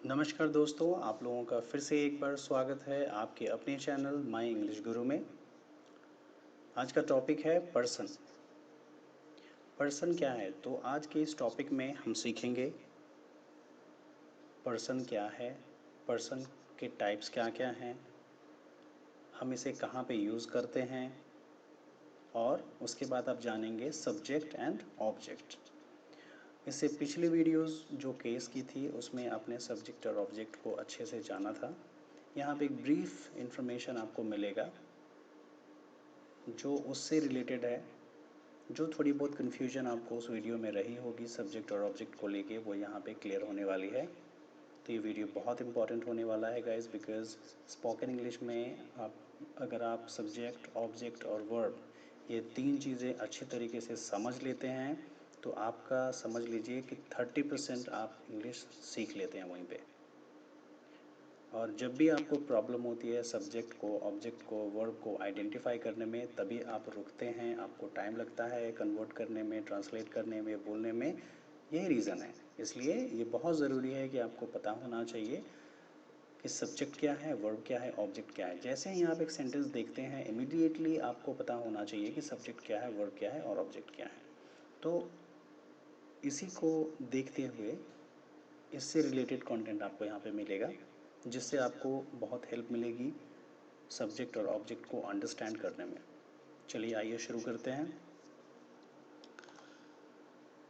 नमस्कार दोस्तों, आप लोगों का फिर से एक बार स्वागत है आपके अपने चैनल माय इंग्लिश गुरु में। आज का टॉपिक है पर्सन। पर्सन क्या है? तो आज के इस टॉपिक में हम सीखेंगे पर्सन क्या है, पर्सन के टाइप्स क्या क्या हैं, हम इसे कहाँ पे यूज़ करते हैं और उसके बाद आप जानेंगे सब्जेक्ट एंड ऑब्जेक्ट। इससे पिछली वीडियोस जो केस की थी उसमें आपने सब्जेक्ट और ऑब्जेक्ट को अच्छे से जाना था। यहाँ पे एक ब्रीफ इंफॉर्मेशन आपको मिलेगा जो उससे रिलेटेड है। जो थोड़ी बहुत कन्फ्यूजन आपको उस वीडियो में रही होगी सब्जेक्ट और ऑब्जेक्ट को लेके, वो यहाँ पे क्लियर होने वाली है। तो ये वीडियो बहुत इंपॉर्टेंट होने वाला है गाइस, बिकॉज स्पोकन इंग्लिश में अगर आप सब्जेक्ट, ऑब्जेक्ट और वर्ब ये तीन चीज़ें अच्छी तरीके से समझ लेते हैं तो आपका समझ लीजिए कि 30% आप इंग्लिश सीख लेते हैं वहीं पे। और जब भी आपको प्रॉब्लम होती है सब्जेक्ट को, ऑब्जेक्ट को, वर्ब को आइडेंटिफाई करने में, तभी आप रुकते हैं, आपको टाइम लगता है कन्वर्ट करने में, ट्रांसलेट करने में, बोलने में। यही रीज़न है। इसलिए ये बहुत ज़रूरी है कि आपको पता होना चाहिए कि सब्जेक्ट क्या है, वर्ब क्या है, ऑब्जेक्ट क्या है। जैसे ही आप एक सेंटेंस देखते हैं इमीडिएटली आपको पता होना चाहिए कि सब्जेक्ट क्या है, वर्ब क्या है और ऑब्जेक्ट क्या है। तो इसी को देखते हुए इससे रिलेटेड कंटेंट आपको यहाँ पे मिलेगा, जिससे आपको बहुत हेल्प मिलेगी सब्जेक्ट और ऑब्जेक्ट को अंडरस्टैंड करने में। चलिए आइए शुरू करते हैं।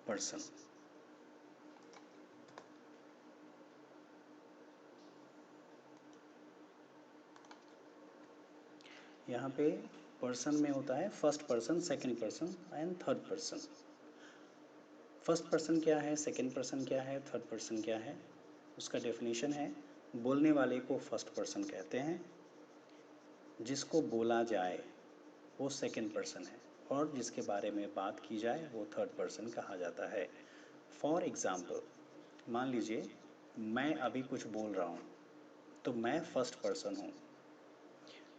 पर्सन। यहाँ पे पर्सन में होता है first person, second person and third person. First person क्या है, सेकंड पर्सन क्या है, थर्ड पर्सन क्या है, उसका डेफिनेशन है। बोलने वाले को फर्स्ट पर्सन कहते हैं, जिसको बोला जाए वो सेकंड पर्सन है, और जिसके बारे में बात की जाए वो थर्ड पर्सन कहा जाता है। फॉर एग्ज़ाम्पल, मान लीजिए मैं अभी कुछ बोल रहा हूँ तो मैं फर्स्ट पर्सन हूँ।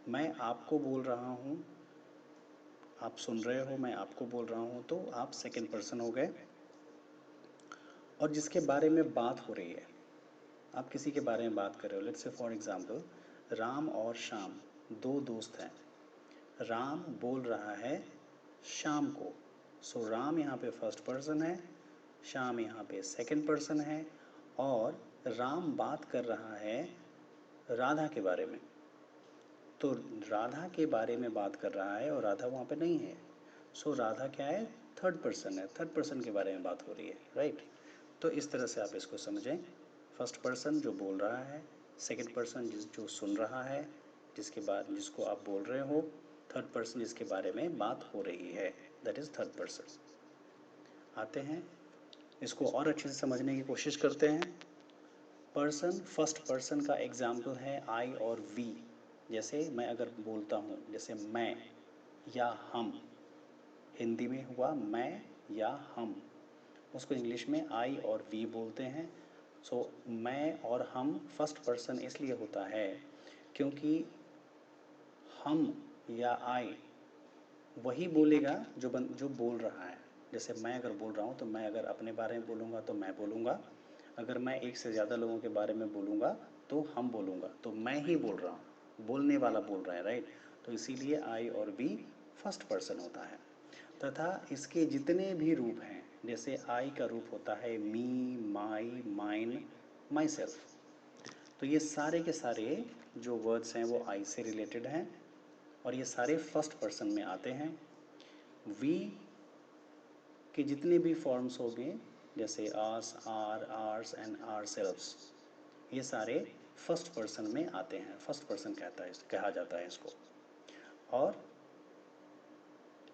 मैं आपको बोल रहा हूँ, आप सुन रहे हो, मैं आपको बोल रहा हूँ, तो आप सेकंड पर्सन हो गए। और जिसके बारे में बात हो रही है, आप किसी के बारे में बात कर रहे हो, let's say for example Ram और श्याम दो दोस्त हैं। राम बोल रहा है श्याम को, सो राम यहाँ पे फर्स्ट पर्सन है, श्याम यहाँ पे सेकंड पर्सन है। और राम बात कर रहा है राधा के बारे में, तो राधा के बारे में बात कर रहा है और राधा वहाँ पे नहीं है, सो राधा क्या है, थर्ड पर्सन है, थर्ड पर्सन के बारे में बात हो रही है, राइट। तो इस तरह से आप इसको समझें। फर्स्ट पर्सन जो बोल रहा है, सेकंड पर्सन जो सुन रहा है, जिसको आप बोल रहे हो, थर्ड पर्सन जिसके बारे में बात हो रही है, दैट इज़ थर्ड पर्सन। आते हैं इसको और अच्छे से समझने की कोशिश करते हैं। पर्सन, फर्स्ट पर्सन का एग्जाम्पल है आई और वी। जैसे मैं अगर बोलता हूँ, जैसे मैं या हम, हिंदी में हुआ मैं या हम, उसको इंग्लिश में आई और वी बोलते हैं। सो मैं और हम फर्स्ट पर्सन इसलिए होता है क्योंकि हम या आई वही बोलेगा जो बोल रहा है। जैसे मैं अगर बोल रहा हूँ तो मैं अगर अपने बारे में बोलूँगा तो मैं बोलूँगा, अगर मैं एक से ज़्यादा लोगों के बारे में बोलूँगा तो हम बोलूँगा, तो मैं ही बोल रहा हूँ, बोलने वाला बोल रहा है, राइट। तो इसीलिए आई और वी फर्स्ट पर्सन होता है। तथा इसके जितने भी रूप हैं, जैसे आई का रूप होता है मी, माई, माइन, माई सेल्फ, तो ये सारे के सारे जो वर्ड्स हैं वो आई से रिलेटेड हैं और ये सारे फर्स्ट पर्सन में आते हैं। वी के जितने भी फॉर्म्स हो गए, जैसे us, our, ours and ourselves, ये सारे फर्स्ट पर्सन में आते हैं, फर्स्ट पर्सन कहा जाता है इसको। और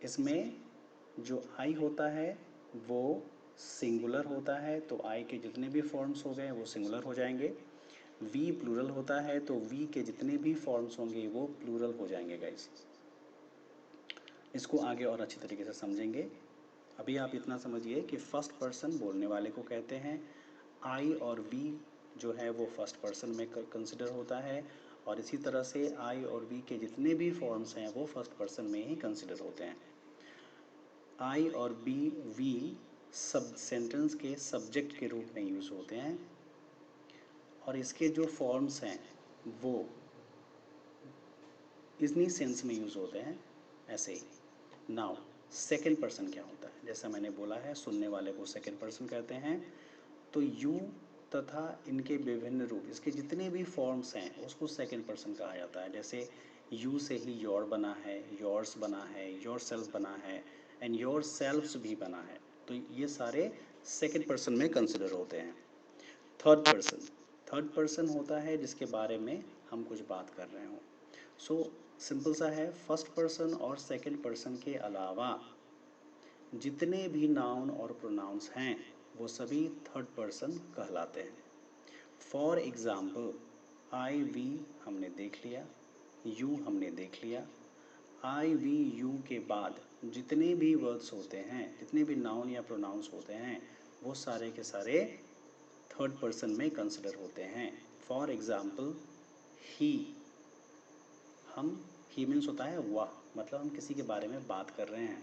इसमें जो आई होता है वो सिंगुलर होता है, तो आई के जितने भी फॉर्म्स हो गए वो सिंगुलर हो जाएंगे। वी प्लूरल होता है, तो वी के जितने भी फॉर्म्स होंगे वो प्लूरल हो जाएंगे गाइस। इसको आगे और अच्छी तरीके से समझेंगे। अभी आप इतना समझिए कि फर्स्ट पर्सन बोलने वाले को कहते हैं, आई और वी जो है वो फर्स्ट पर्सन में कंसिडर होता है, और इसी तरह से आई और वी के जितने भी फॉर्म्स हैं वो फर्स्ट पर्सन में ही कंसिडर होते हैं। आई और वी सब सेंटेंस के सब्जेक्ट के रूप में यूज़ होते हैं, और इसके जो फॉर्म्स हैं वो इतनी सेंस में यूज़ होते हैं ऐसे ही। नाउ सेकंड पर्सन क्या होता है, जैसा मैंने बोला है सुनने वाले को सेकंड पर्सन कहते हैं। तो यू तथा इनके विभिन्न रूप, इसके जितने भी फॉर्म्स हैं उसको सेकंड पर्सन कहा जाता है। जैसे यू से ही योर बना है, योर्स बना है, योर सेल्फ बना है एंड योर सेल्फ्स भी बना है। तो ये सारे सेकंड पर्सन में कंसिडर होते हैं। थर्ड पर्सन होता है जिसके बारे में हम कुछ बात कर रहे हों। सो सिंपल सा है, फर्स्ट पर्सन और सेकंड पर्सन के अलावा जितने भी नाउन और प्रोनाउंस हैं वो सभी थर्ड पर्सन कहलाते हैं। फॉर एग्ज़ाम्पल आई वी हमने देख लिया, यू हमने देख लिया। आई वी यू के बाद जितने भी वर्ड्स होते हैं, जितने भी नाउन या प्रोनाउंस होते हैं वो सारे के सारे थर्ड पर्सन में कंसिडर होते हैं। फॉर एग्ज़ाम्पल ही, हम ही मीन्स होता है वह, मतलब हम किसी के बारे में बात कर रहे हैं।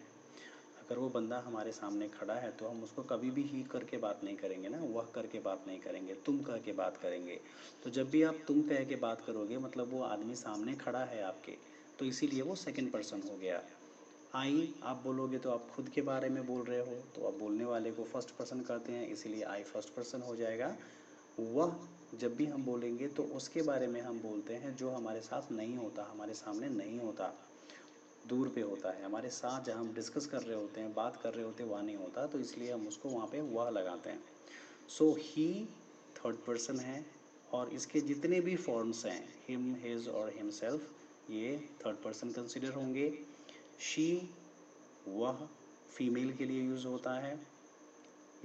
अगर वो बंदा हमारे सामने खड़ा है तो हम उसको कभी भी ही करके बात नहीं करेंगे ना, वह करके बात नहीं करेंगे, तुम कह के बात करेंगे। तो जब भी आप तुम कह के बात करोगे मतलब वो आदमी सामने खड़ा है आपके, तो इसीलिए वो सेकंड पर्सन हो गया। आई आप बोलोगे तो आप खुद के बारे में बोल रहे हो, तो आप बोलने वाले को फर्स्ट पर्सन कहते हैं, इसीलिए आई फर्स्ट पर्सन हो जाएगा। वह जब भी हम बोलेंगे तो उसके बारे में हम बोलते हैं जो हमारे साथ नहीं होता, हमारे सामने नहीं होता, दूर पे होता है। हमारे साथ जहाँ हम डिस्कस कर रहे होते हैं, बात कर रहे होते हैं, वहाँ नहीं होता, तो इसलिए हम उसको वहाँ पे वह लगाते हैं। सो ही थर्ड पर्सन है और इसके जितने भी फॉर्म्स हैं हिम, हिज और हिमसेल्फ, ये थर्ड पर्सन कंसिडर होंगे। शी वह फीमेल के लिए यूज़ होता है।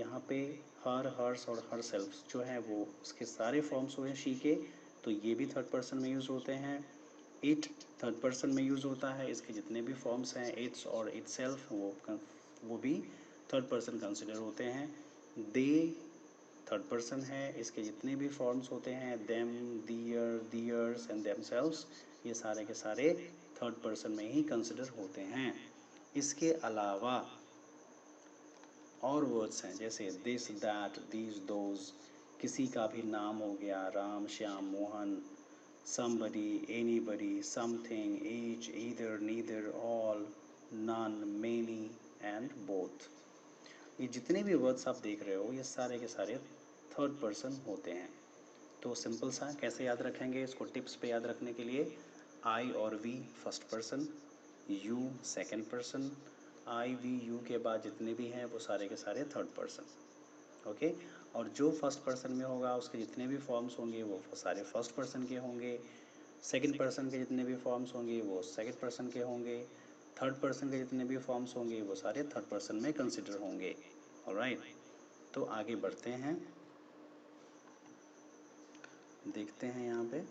यहाँ पे हर, हर्स और हर सेल्फ जो है वो उसके सारे फॉर्म्स हुए शी के, तो ये भी थर्ड पर्सन में यूज़ होते हैं। इट थर्ड पर्सन में यूज़ होता है, इसके जितने भी फॉर्म्स हैं इट्स और इट सेल्फ वो भी थर्ड पर्सन कंसिडर होते हैं। दे थर्ड पर्सन है, इसके जितने भी फॉर्म्स होते हैं them, their, theirs and themselves, ये सारे के सारे थर्ड पर्सन में ही कंसिडर होते हैं। इसके अलावा और वर्ड्स हैं जैसे दिस, दैट, दीज, दोज, किसी का भी नाम हो गया Ram, Shyam, Mohan, somebody, anybody, something, each, either, neither, all, none, many and both। ये जितने भी वर्ड्स आप देख रहे हो ये सारे के सारे थर्ड पर्सन होते हैं। तो सिंपल सा कैसे याद रखेंगे इसको, टिप्स पे याद रखने के लिए, आई और we first person, you second person, I we you के बाद जितने भी हैं वो सारे के सारे थर्ड पर्सन। ओके, और जो फर्स्ट पर्सन में होगा उसके जितने भी फॉर्म्स होंगे वो सारे फर्स्ट पर्सन के होंगे। सेकंड पर्सन के जितने भी फॉर्म्स होंगे वो सेकंड पर्सन के होंगे। थर्ड पर्सन के जितने भी फॉर्म्स होंगे वो सारे थर्ड पर्सन में कंसिडर होंगे। ऑलराइट, तो आगे बढ़ते हैं, देखते हैं यहाँ पे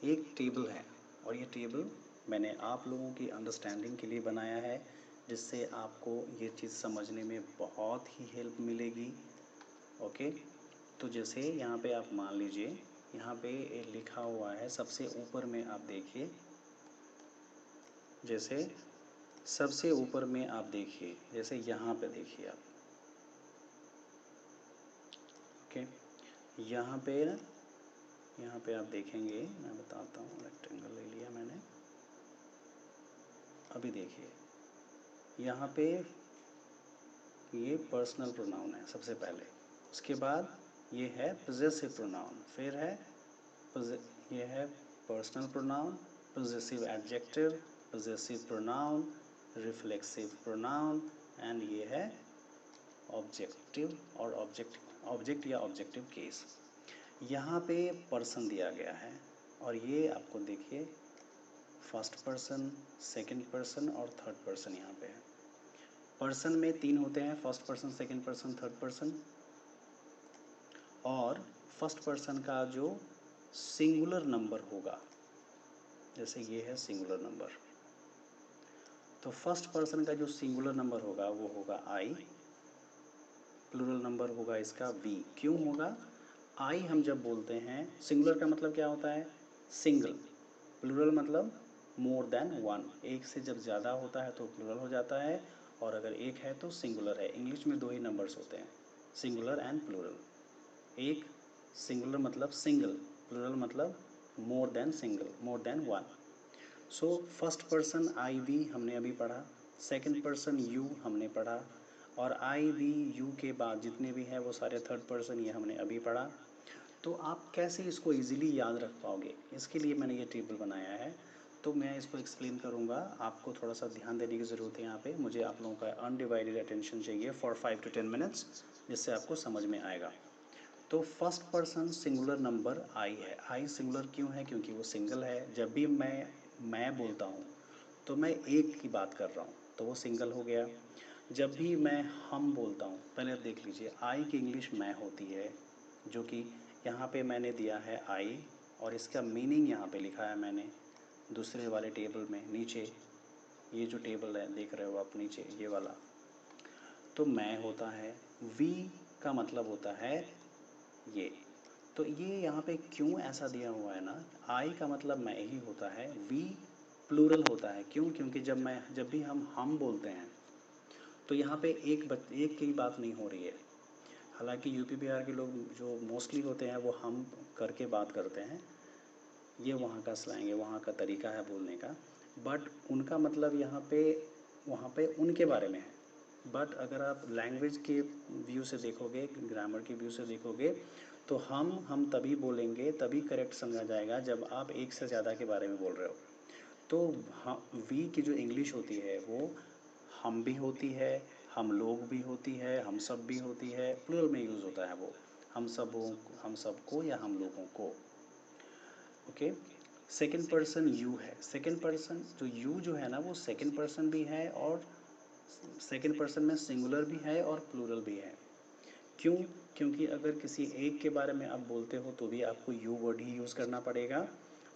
एक टेबल है और ये टेबल मैंने आप लोगों की अंडरस्टैंडिंग के लिए बनाया है, जिससे आपको ये चीज़ समझने में बहुत ही हेल्प मिलेगी। ओके, तो जैसे यहाँ पे आप मान लीजिए यहाँ पे लिखा हुआ है सबसे ऊपर में, आप देखिए जैसे सबसे ऊपर में आप देखिए, जैसे यहाँ पे देखिए आप, ओके, यहाँ पे आप देखेंगे, मैं बताता हूँ, रेक्टेंगल ले लिया मैंने। अभी देखिए यहाँ पे ये पर्सनल प्रोनाउन है सबसे पहले, उसके बाद ये है पोजेसिव प्रोनाउन, फिर है ये है personal pronoun, possessive adjective, possessive pronoun, reflexive pronoun and ये है ऑब्जेक्टिव और ऑब्जेक्ट या ऑब्जेक्टिव केस। यहाँ पे पर्सन दिया गया है और ये आपको देखिए फर्स्ट पर्सन, सेकंड पर्सन और थर्ड पर्सन यहाँ पे है। पर्सन में 3 होते हैं, first person, second person, third person. और फर्स्ट पर्सन का जो सिंगुलर नंबर होगा, जैसे ये है सिंगुलर नंबर, तो फर्स्ट पर्सन का जो सिंगुलर नंबर होगा वो होगा आई, प्लूरल नंबर होगा इसका वी। क्यों होगा? आई हम जब बोलते हैं, सिंगुलर का मतलब क्या होता है? सिंगल, प्लूरल मतलब मोर देन वन, एक से जब ज़्यादा होता है तो प्लूरल हो जाता है, और अगर एक है तो सिंगुलर है। इंग्लिश में 2 ही नंबर्स होते हैं, सिंगुलर एंड प्लूरल। एक सिंगुलर मतलब सिंगल, प्लूरल मतलब more than single, more than one. So first person I we हमने अभी पढ़ा, सेकंड पर्सन यू हमने पढ़ा, और आई वी यू के बाद जितने भी हैं वो सारे थर्ड पर्सन, ये हमने अभी पढ़ा। तो आप कैसे इसको इजीली याद रख पाओगे, इसके लिए मैंने ये टेबल बनाया है। तो मैं इसको एक्सप्लेन करूँगा, आपको थोड़ा सा ध्यान देने की ज़रूरत है यहाँ पे। मुझे आप लोगों का अनडिवाइडेड अटेंशन चाहिए फॉर 5 to 10 मिनट्स, जिससे आपको समझ में आएगा। तो फर्स्ट पर्सन सिंगुलर नंबर आई है। आई सिंगुलर क्यों है? क्योंकि वो सिंगल है। जब भी मैं बोलता हूँ तो मैं एक की बात कर रहा हूँ, तो वो सिंगल हो गया। जब भी मैं हम बोलता हूँ, पहले आप देख लीजिए, आई की इंग्लिश मैं होती है, जो कि यहाँ पे मैंने दिया है आई, और इसका मीनिंग यहाँ पे लिखा है मैंने दूसरे वाले टेबल में नीचे। ये जो टेबल है देख रहे हो आप नीचे, ये वाला, तो मैं होता है। वी का मतलब होता है ये। तो ये यहाँ पे क्यों ऐसा दिया हुआ है ना, आई का मतलब मैं ही होता है, वी प्लूरल होता है। क्यों? क्योंकि जब भी हम बोलते हैं तो यहाँ पे एक की बात नहीं हो रही है। हालांकि यूपी बिहार के लोग जो मोस्टली होते हैं वो हम करके बात करते हैं, ये वहाँ का स्लैंग है, वहाँ का तरीका है बोलने का, बट उनका मतलब यहाँ पे वहाँ पे उनके बारे में है। बट अगर आप लैंग्वेज के व्यू से देखोगे, ग्रामर के व्यू से देखोगे, तो हम तभी बोलेंगे, तभी करेक्ट समझा जाएगा जब आप एक से ज़्यादा के बारे में बोल रहे हो। तो वी की जो इंग्लिश होती है वो हम भी होती है, हम लोग भी होती है, हम सब भी होती है, प्लूरल में यूज़ होता है वो, हम सबको या हम लोगों को। ओके। सेकंड पर्सन यू है। सेकंड पर्सन जो यू जो है ना, वो सेकंड पर्सन भी है, और सेकंड पर्सन में सिंगुलर भी है और प्लूरल भी है। क्यों? क्योंकि अगर किसी एक के बारे में आप बोलते हो तो भी आपको यू वर्ड ही यूज़ करना पड़ेगा।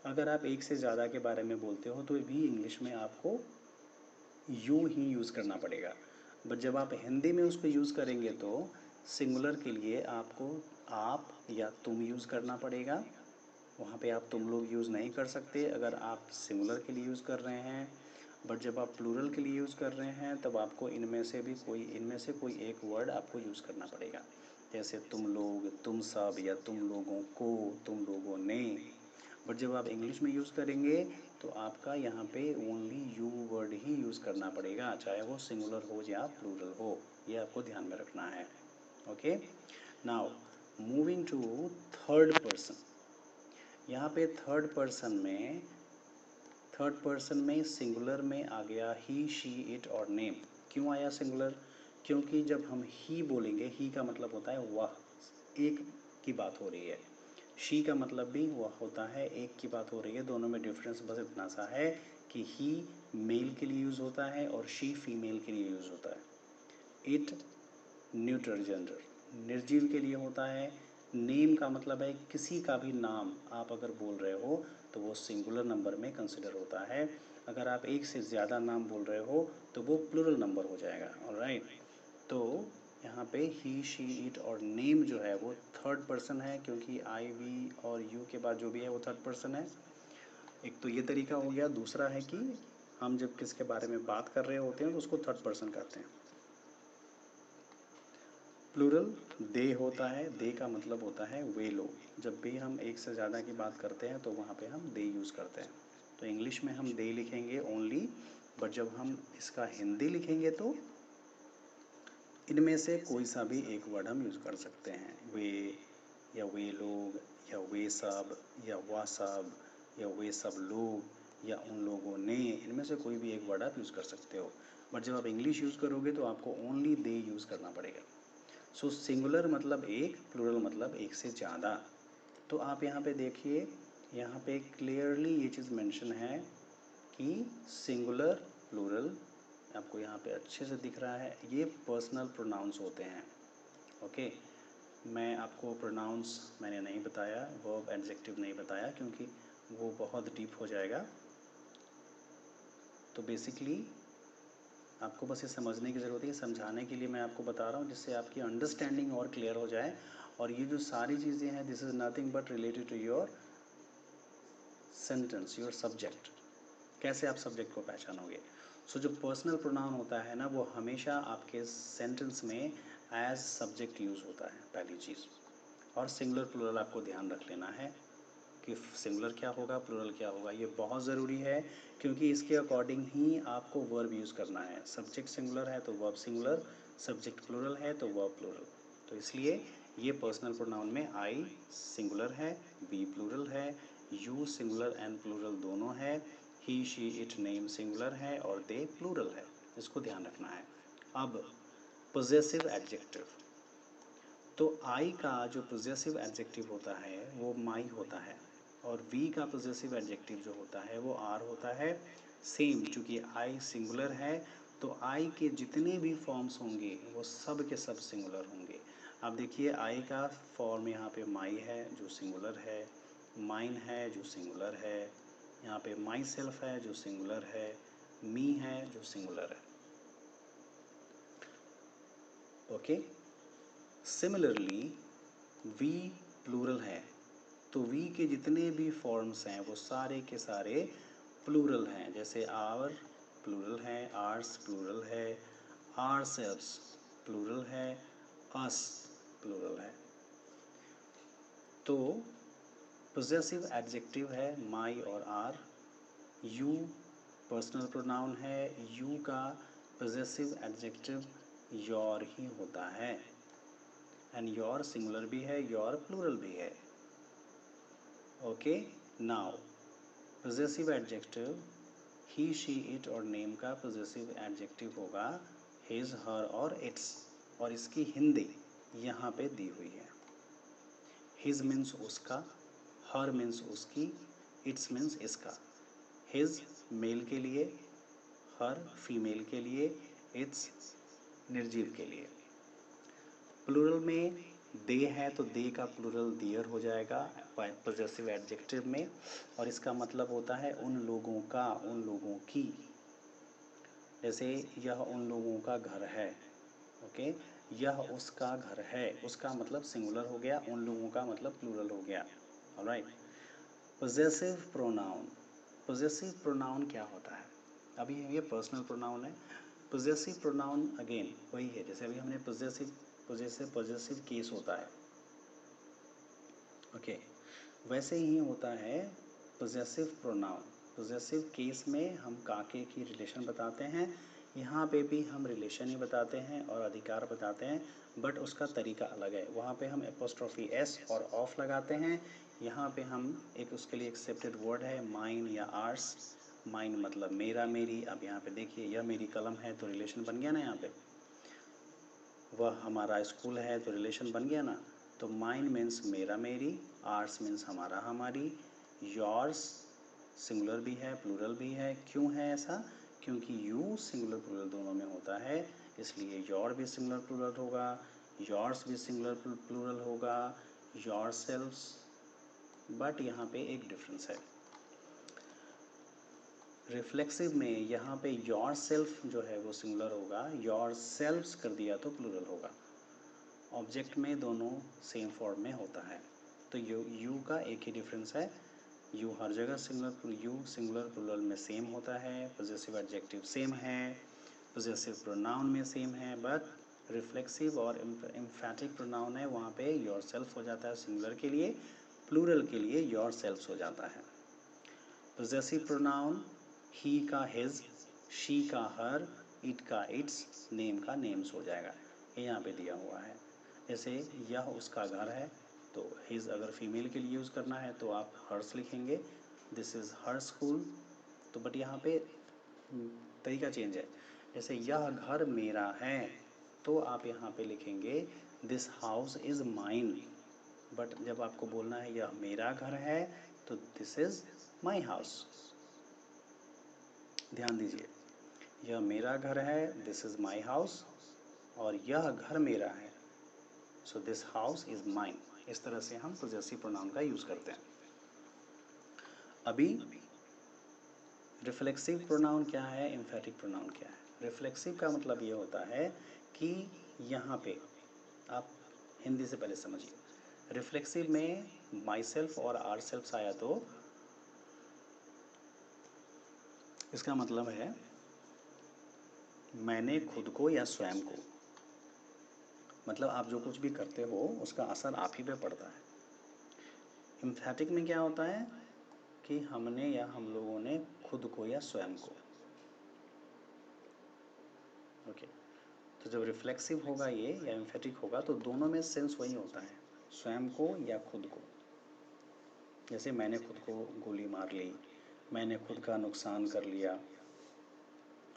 अगर आप एक से ज़्यादा के बारे में बोलते हो तो भी इंग्लिश में आपको यू ही यूज़ करना पड़ेगा। बट जब आप हिंदी में उसको यूज़ करेंगे तो सिंगुलर के लिए आपको आप या तुम यूज़ करना पड़ेगा। वहाँ पे आप तुम लोग यूज़ नहीं कर सकते अगर आप सिंगुलर के लिए यूज़ कर रहे हैं। बट जब आप प्लूरल के लिए यूज़ कर रहे हैं तब आपको इनमें से कोई एक वर्ड आपको यूज़ करना पड़ेगा। जैसे तुम लोग, तुम सब, या तुम लोगों को, तुम लोगों ने। बट जब आप इंग्लिश में यूज़ करेंगे तो आपका यहाँ पे only you word he use करना पड़ेगा, चाहे वो सिंगुलर हो या प्लूरल हो। ये आपको ध्यान में रखना है। Okay. Now moving to third person. यहाँ पे थर्ड पर्सन में सिंगुलर में आ गया ही, शी, इट और नेम। क्यों आया सिंगुलर? क्योंकि जब हम ही बोलेंगे, ही का मतलब होता है वह, एक की बात हो रही है। शी का मतलब भी वह होता है, एक की बात हो रही है। दोनों में डिफरेंस बस इतना सा है कि ही मेल के लिए यूज़ होता है और शी फीमेल के लिए यूज़ होता है। इट न्यूट्रल जेंडर, निर्जीव के लिए होता है। नेम का मतलब है किसी का भी नाम आप अगर बोल रहे हो तो वो सिंगुलर नंबर में कंसिडर होता है। अगर आप एक से ज़्यादा नाम बोल रहे हो तो वो प्लूरल नंबर हो जाएगा। ऑलराइट। तो यहाँ पे ही, शी, इट और नेम जो है वो थर्ड पर्सन है, क्योंकि आई, वी और यू के बाद जो भी है वो थर्ड पर्सन है। एक तो ये तरीका हो गया। दूसरा है कि हम जब किसके बारे में बात कर रहे होते हैं तो उसको थर्ड पर्सन कहते हैं। प्लूरल दे होता है। दे का मतलब होता है वे लोग। जब भी हम एक से ज़्यादा की बात करते हैं तो वहाँ पे हम दे यूज़ करते हैं। तो इंग्लिश में हम दे लिखेंगे ओनली, बट जब हम इसका हिंदी लिखेंगे तो इनमें से कोई सा भी एक वर्ड हम यूज़ कर सकते हैं। वे, या वे लोग, या वे सब, या वह सब, या वे सब लोग, या उन लोगों ने। इनमें से कोई भी एक वर्ड आप यूज़ कर सकते हो। बट जब आप इंग्लिश यूज़ करोगे तो आपको ओनली दे यूज़ करना पड़ेगा। सो सिंगुलर मतलब एक, प्लूरल मतलब एक से ज़्यादा। तो आप यहाँ पे देखिए, यहाँ पे क्लियरली ये चीज़ मेंशन है कि सिंगुलर, प्लूरल, आपको यहाँ पे अच्छे से दिख रहा है, ये पर्सनल प्रोनाउंस होते हैं। ओके। मैं आपको प्रोनाउंस मैंने नहीं बताया, वर्ब एडजेक्टिव नहीं बताया, क्योंकि वो बहुत डीप हो जाएगा। तो बेसिकली आपको बस ये समझने की ज़रूरत है, समझाने के लिए मैं आपको बता रहा हूँ, जिससे आपकी अंडरस्टैंडिंग और क्लियर हो जाए। और ये जो सारी चीज़ें हैं, this is nothing but related to your sentence, your subject. कैसे आप सब्जेक्ट को पहचानोगे? सो जो पर्सनल प्रोनाउन होता है ना, वो हमेशा आपके सेंटेंस में एज सब्जेक्ट यूज़ होता है, पहली चीज़। और सिंगुलर प्लूरल आपको ध्यान रख लेना है कि सिंगुलर क्या होगा, प्लूरल क्या होगा, ये बहुत ज़रूरी है, क्योंकि इसके अकॉर्डिंग ही आपको वर्ब यूज़ करना है। सब्जेक्ट सिंगुलर है तो वर्ब सिंगुलर, सब्जेक्ट प्लूरल है तो वर्ब प्लूरल। तो इसलिए ये पर्सनल प्रोनाउन में आई सिंगुलर है, बी प्लूरल है, यू सिंगुलर एंड प्लूरल दोनों है, ही शी इट नेम सिंगुलर है और दे प्लूरल है। इसको ध्यान रखना है। अब पोजेसिव एडजेक्टिव, तो आई का जो पोजेसिव एडजेक्टिव होता है वो माई होता है, और वी का पोजेसिव एडजेक्टिव जो होता है वो आर होता है। सेम, चूँकि आई सिंगुलर है तो आई के जितने भी फॉर्म्स होंगे वो सब के सब सिंगुलर होंगे। अब देखिए आई का फॉर्म यहाँ पे माई है जो सिंगुलर है, माइन है जो सिंगुलर है, यहाँ पे माई सेल्फ है जो सिंगुलर है, मी है जो सिंगुलर है। ओके, सिमिलरली वी प्लूरल है तो वी के जितने भी फॉर्म्स हैं वो सारे के सारे प्लूरल हैं। जैसे आवर प्लूरल है, आर्स प्लूरल है, आर सेल्व्स प्लूरल है, अस प्लूरल है। तो पोजेसिव एडजेक्टिव है माई और आर। यू पर्सनल प्रोनाउन है, यू का पोजेसिव एडजेक्टिव योर ही होता है, एंड योर सिंगुलर भी है, योर प्लूरल भी है। Okay, now possessive adjective he she it और नेम का पोजेसिव एडजेक्टिव होगा हिज हर और इट्स, और इसकी हिंदी यहाँ पे दी हुई है। हिज मीन्स उसका, हर मीन्स उसकी, इट्स मीन्स इसका। हिज मेल के लिए, हर फीमेल के लिए, इट्स निर्जीव के लिए। प्लूरल में दे है तो दे का प्लूरल दियर हो जाएगा पोजेसिव एडजेक्टिव में, और इसका मतलब होता है उन लोगों का, उन लोगों की। जैसे यह उन लोगों का घर है। ओके, यह उसका घर है, उसका मतलब सिंगुलर हो गया, उन लोगों का मतलब प्लूरल हो गया। Alright, possessive pronoun, possessive pronoun क्या होता है? अभी ये पर्सनल प्रोनाउन है। पोजेसिव प्रोनाउन अगेन वही है, जैसे अभी हमने पॉजिटिव केस होता है। ओके, वैसे ही होता है पोजेसिव प्रोनाउन। पोजेसिव केस में हम काके की रिलेशन बताते हैं, यहाँ पे भी हम रिलेशन ही बताते हैं और अधिकार बताते हैं, बट उसका तरीका अलग है। वहाँ पे हम एपोस्ट्रोफी एस और ऑफ लगाते हैं, यहाँ पे हम एक उसके लिए एक्सेप्टेड वर्ड है माइन या आर्स। माइन मतलब मेरा, मेरी। अब यहाँ पे देखिए यह मेरी कलम है तो रिलेशन बन गया ना, यहाँ पे वह हमारा स्कूल है तो रिलेशन बन गया ना। तो माइन मीन्स मेरा, मेरी, आर्स मीन्स हमारा, हमारी, योर्स सिंगुलर भी है प्लूरल भी है। क्यों है ऐसा? क्योंकि यू सिंगुलर प्लूरल दोनों में होता है, इसलिए योर भी सिंगुलर प्लूरल होगा, योर्स भी सिंगुलर प्लूरल होगा, योरसेल्व्स। बट यहाँ पे एक डिफरेंस है, रिफ्लेक्सिव में यहाँ पे योर सेल्फ जो है वो सिंगुलर होगा, योर सेल्व्स कर दिया तो प्लूरल होगा। ऑब्जेक्ट में दोनों सेम फॉर्म में होता है। तो यू का एक ही डिफरेंस है, यू हर जगह सिंगुलर, यू सिंगुलर प्लूरल में सेम होता है, पोजेसिव एडजेक्टिव सेम है, पोजेसिव प्रोनाउन में सेम है, बट रिफ्लेक्सिव और एम्फैटिक प्रोनाउन है वहाँ पे योर सेल्फ हो जाता है सिंगुलर के लिए, प्लूरल के लिए योर सेल्फ हो जाता है। पोजेसिव प्रोनाउन ही का हिज, शी का हर, इट का इट्स, नेम का नेम्स हो जाएगा। ये यहाँ पे दिया हुआ है। जैसे यह उसका घर है तो हिज अगर फीमेल के लिए यूज़ करना है तो आप हर्स लिखेंगे, दिस इज़ हर स्कूल। तो बट यहाँ पे तरीका चेंज है। जैसे यह घर मेरा है तो आप यहाँ पे लिखेंगे this house is mine, but जब आपको बोलना है यह मेरा घर है तो दिस इज़ माई हाउस। ध्यान दीजिए, यह मेरा घर है, दिस इज़ माई हाउस, और यह घर मेरा है, so this house is mine. इस तरह से हम पोजेसिव प्रोनाउन का यूज़ करते हैं। अभी रिफ्लेक्सिव प्रोनाउन क्या है, एम्फैटिक प्रोनाउन क्या है? रिफ्लेक्सिव का मतलब ये होता है कि यहाँ पे आप हिंदी से पहले समझिए। रिफ्लेक्सिव में माई सेल्फ और आर सेल्फ आया तो इसका मतलब है मैंने खुद को या स्वयं को। मतलब आप जो कुछ भी करते हो उसका असर आप ही पे पड़ता है। एम्फैटिक में क्या होता है कि हमने या हम लोगों ने खुद को या स्वयं को, ओके। तो जब रिफ्लेक्सिव होगा ये या एम्फैटिक होगा तो दोनों में सेंस वही होता है, स्वयं को या खुद को। जैसे मैंने खुद को गोली मार ली, मैंने खुद का नुकसान कर लिया,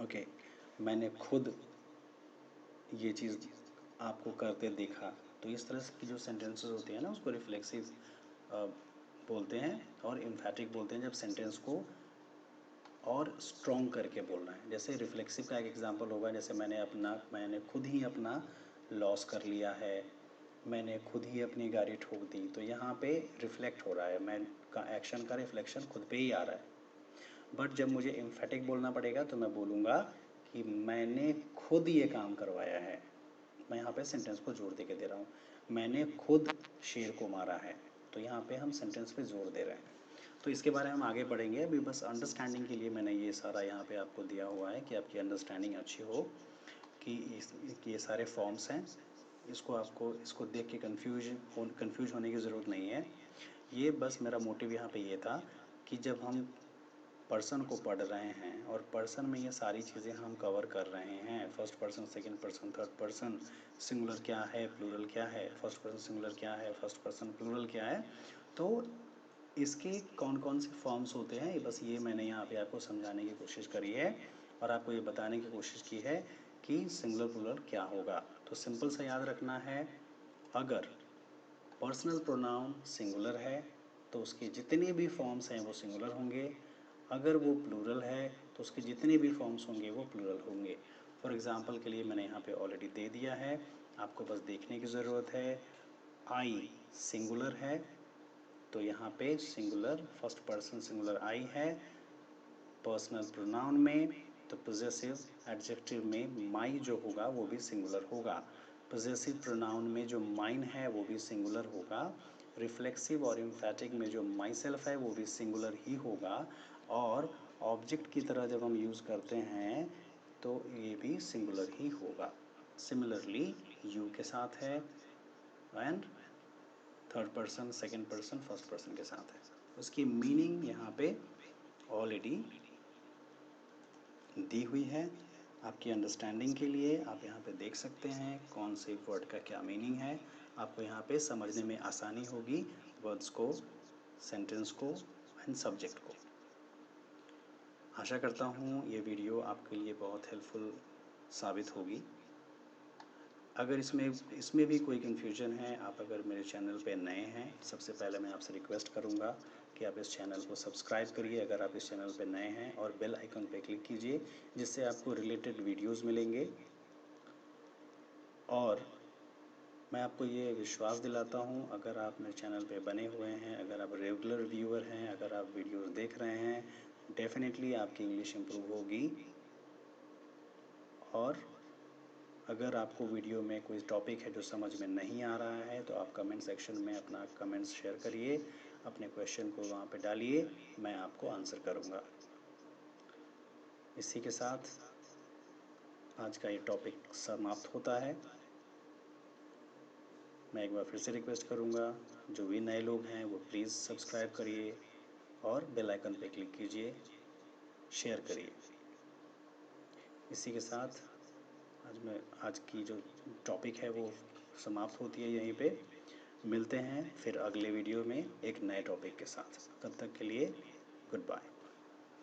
ओके, मैंने खुद ये चीज़ आपको करते देखा। तो इस तरह की जो सेंटेंसेस होती हैं ना उसको रिफ्लेक्सिव बोलते हैं, और एम्फैटिक बोलते हैं जब सेंटेंस को और स्ट्रॉन्ग करके बोलना है। जैसे रिफ्लेक्सिव का एक एग्जांपल होगा, जैसे मैंने खुद ही अपना लॉस कर लिया है, मैंने खुद ही अपनी गाड़ी ठोक दी। तो यहाँ पे रिफ्लेक्ट हो रहा है, मैं का एक्शन का रिफ्लेक्शन खुद पे ही आ रहा है। बट जब मुझे एम्फैटिक बोलना पड़ेगा तो मैं बोलूँगा कि मैंने खुद ये काम करवाया है। मैं यहाँ पे सेंटेंस को जोर दे के दे रहा हूँ, मैंने खुद शेर को मारा है। तो यहाँ पे हम सेंटेंस पे जोर दे रहे हैं। तो इसके बारे में हम आगे पढ़ेंगे, अभी बस अंडरस्टैंडिंग के लिए मैंने ये सारा यहाँ पे आपको दिया हुआ है कि आपकी अंडरस्टैंडिंग अच्छी हो कि ये सारे फॉर्म्स हैं। इसको देख के कंफ्यूज होने की ज़रूरत नहीं है। ये बस मेरा मोटिव यहाँ पे ये था कि जब हम पर्सन को पढ़ रहे हैं और पर्सन में ये सारी चीज़ें हम कवर कर रहे हैं, first person, second person, third person, singular क्या है, प्लूरल क्या है, फर्स्ट पर्सन सिंगुलर क्या है, फर्स्ट पर्सन प्लूरल क्या है, तो इसके कौन कौन से फॉर्म्स होते हैं, बस ये मैंने यहाँ पे आपको समझाने की कोशिश करी है और आपको ये बताने की कोशिश की है कि सिंगुलर प्लूरल क्या होगा। तो सिंपल सा याद रखना है, अगर पर्सनल प्रोनाउन सिंगुलर है तो उसके जितने भी फॉर्म्स हैं वो सिंगुलर होंगे, अगर वो प्लूरल है तो उसके जितने भी फॉर्म्स होंगे वो प्लूरल होंगे। फॉर एग्जांपल के लिए मैंने यहाँ पे ऑलरेडी दे दिया है, आपको बस देखने की ज़रूरत है। आई सिंगुलर है तो यहाँ पे सिंगुलर फर्स्ट पर्सन सिंगुलर आई है। पर्सनल प्रोनाउन में तो पोजेसिव एडजेक्टिव में माई जो होगा वो भी सिंगुलर होगा। पोजेसिव प्रोनाउन में जो माइन है वो भी सिंगुलर होगा। रिफ्लेक्सिव और एम्फैटिक में जो माई सेल्फ है वो भी सिंगुलर ही होगा। और ऑब्जेक्ट की तरह जब हम यूज़ करते हैं तो ये भी सिंगुलर ही होगा। सिमिलरली यू के साथ है and third person, second person, first person के साथ है। उसकी मीनिंग यहाँ पे ऑलरेडी दी हुई है आपकी अंडरस्टैंडिंग के लिए। आप यहाँ पे देख सकते हैं कौन से वर्ड का क्या मीनिंग है, आपको यहाँ पे समझने में आसानी होगी वर्ड्स को, सेंटेंस को एंड सब्जेक्ट को। आशा करता हूँ ये वीडियो आपके लिए बहुत हेल्पफुल साबित होगी। अगर इसमें भी कोई कन्फ्यूजन है, आप अगर मेरे चैनल पे नए हैं, सबसे पहले मैं आपसे रिक्वेस्ट करूँगा कि आप इस चैनल को सब्सक्राइब करिए अगर आप इस चैनल पे नए हैं, और बेल आइकन पे क्लिक कीजिए जिससे आपको रिलेटेड वीडियोस मिलेंगे। और मैं आपको ये विश्वास दिलाता हूँ, अगर आप मेरे चैनल पे बने हुए हैं, अगर आप रेगुलर व्यूअर हैं, अगर आप वीडियोस देख रहे हैं, डेफिनेटली आपकी इंग्लिश इम्प्रूव होगी। और अगर आपको वीडियो में कोई टॉपिक है जो समझ में नहीं आ रहा है तो आप कमेंट सेक्शन में अपना कमेंट्स शेयर करिए, अपने क्वेश्चन को वहाँ पे डालिए, मैं आपको आंसर करूँगा। इसी के साथ आज का ये टॉपिक समाप्त होता है। मैं एक बार फिर से रिक्वेस्ट करूँगा, जो भी नए लोग हैं वो प्लीज़ सब्सक्राइब करिए और बेल आइकन पे क्लिक कीजिए, शेयर करिए। इसी के साथ आज की जो टॉपिक है वो समाप्त होती है यहीं पे। मिलते हैं फिर अगले वीडियो में एक नए टॉपिक के साथ। तब तक के लिए गुड बाय।